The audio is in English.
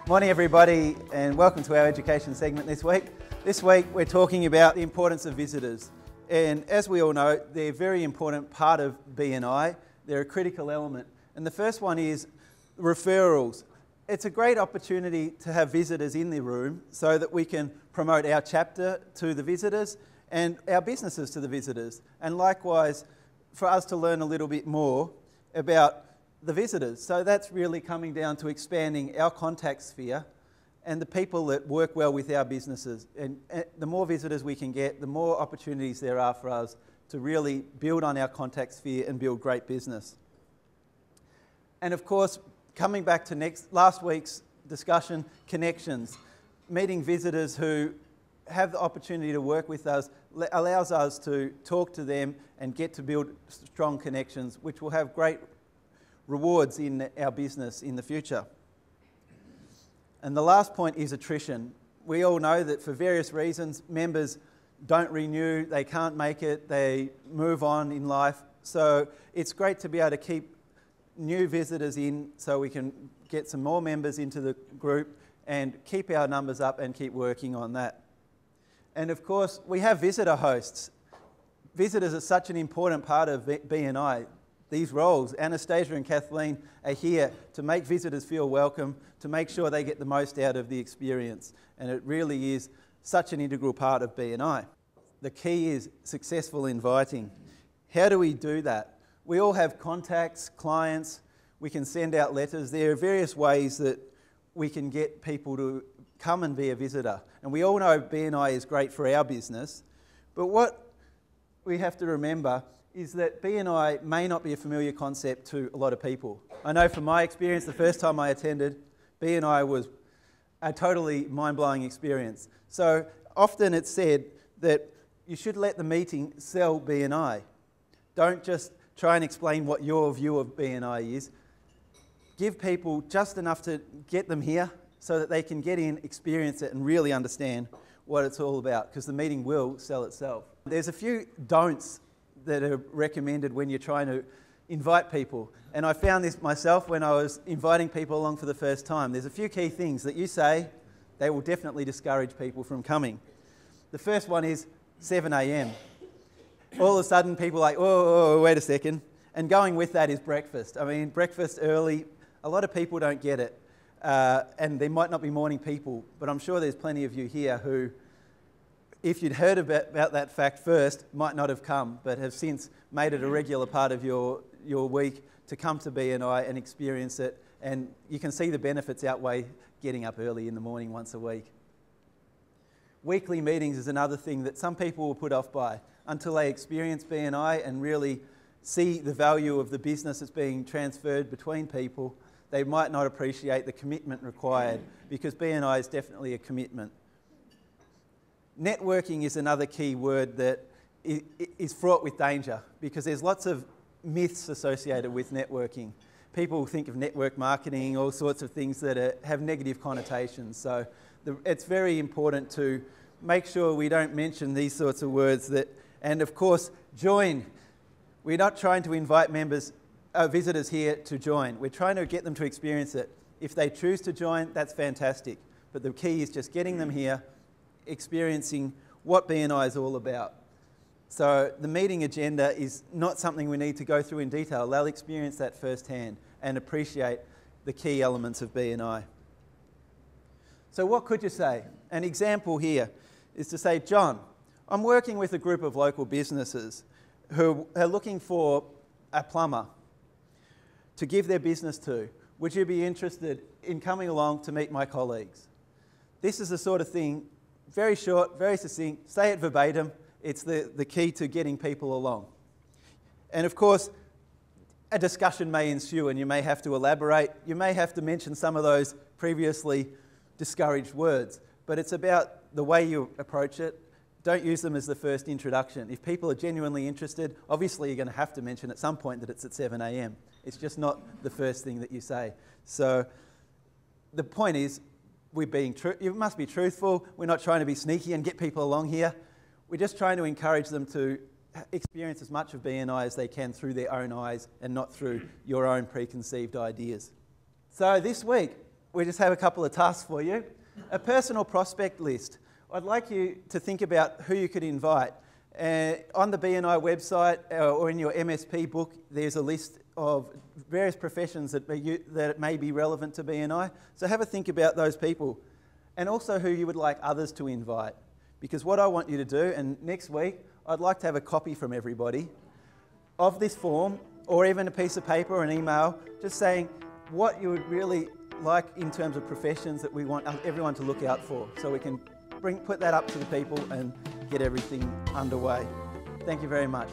Morning everybody, and welcome to our education segment this week. This week we're talking about the importance of visitors. And as we all know, they're a very important part of BNI. They're a critical element. And the first one is referrals. It's a great opportunity to have visitors in the room so that we can promote our chapter to the visitors and our businesses to the visitors. And likewise, for us to learn a little bit more about the visitors. So that's really coming down to expanding our contact sphere and the people that work well with our businesses. And the more visitors we can get, the more opportunities there are for us to really build on our contact sphere and build great business. And of course, coming back to last week's discussion, connections. Meeting visitors who have the opportunity to work with us allows us to talk to them and get to build strong connections, which will have great rewards in our business in the future. And the last point is attrition. We all know that for various reasons, members don't renew, they can't make it, they move on in life. So it's great to be able to keep new visitors in so we can get some more members into the group and keep our numbers up and keep working on that. And of course, we have visitor hosts. Visitors are such an important part of BNI. These roles, Anastasia and Kathleen, are here to make visitors feel welcome, to make sure they get the most out of the experience. And it really is such an integral part of BNI. The key is successful inviting. How do we do that? We all have contacts, clients, we can send out letters. There are various ways that we can get people to come and be a visitor. And we all know BNI is great for our business, but what we have to remember is that BNI may not be a familiar concept to a lot of people. I know from my experience, the first time I attended, BNI was a totally mind-blowing experience. So often it's said that you should let the meeting sell BNI. Don't just try and explain what your view of BNI is. Give people just enough to get them here so that they can get in, experience it, and really understand what it's all about, because the meeting will sell itself. There's a few don'ts that are recommended when you're trying to invite people. And I found this myself when I was inviting people along for the first time. There's a few key things that you say, they will definitely discourage people from coming. The first one is 7 a.m. All of a sudden people are like, oh, wait a second. And going with that is breakfast. I mean, breakfast early, a lot of people don't get it. And they might not be morning people, but I'm sure there's plenty of you here who, if you'd heard about that fact first, might not have come, but have since made it a regular part of your week to come to BNI and experience it. And you can see the benefits outweigh getting up early in the morning once a week. Weekly meetings is another thing that some people will put off by until they experience BNI and really see the value of the business that's being transferred between people. They might not appreciate the commitment required, because BNI is definitely a commitment. Networking is another key word that is fraught with danger, because there's lots of myths associated with networking. People think of network marketing, all sorts of things that have negative connotations. So it's very important to make sure we don't mention these sorts of words. And of course, join. We're not trying to invite visitors here to join. We're trying to get them to experience it. If they choose to join, that's fantastic. But the key is just getting them here, experiencing what BNI is all about. So the meeting agenda is not something we need to go through in detail. They'll experience that firsthand and appreciate the key elements of BNI. So what could you say? An example here is to say, John, I'm working with a group of local businesses who are looking for a plumber to give their business to. Would you be interested in coming along to meet my colleagues? This is the sort of thing, very short, very succinct, say it verbatim. It's the key to getting people along. And of course, a discussion may ensue and you may have to elaborate. You may have to mention some of those previously discouraged words, but it's about the way you approach it. Don't use them as the first introduction. If people are genuinely interested, obviously you're going to have to mention at some point that it's at 7 a.m. It's just not the first thing that you say. So the point is, you must be truthful. We're not trying to be sneaky and get people along here. We're just trying to encourage them to experience as much of BNI as they can through their own eyes and not through your own preconceived ideas. So this week, we just have a couple of tasks for you. A personal prospect list. I'd like you to think about who you could invite. On the BNI website or in your MSP book, there's a list of various professions that may be relevant to BNI. So have a think about those people and also who you would like others to invite. Because what I want you to do, and next week, I'd like to have a copy from everybody of this form or even a piece of paper or an email just saying what you would really like in terms of professions that we want everyone to look out for, so we can put that up to the people and get everything underway. Thank you very much.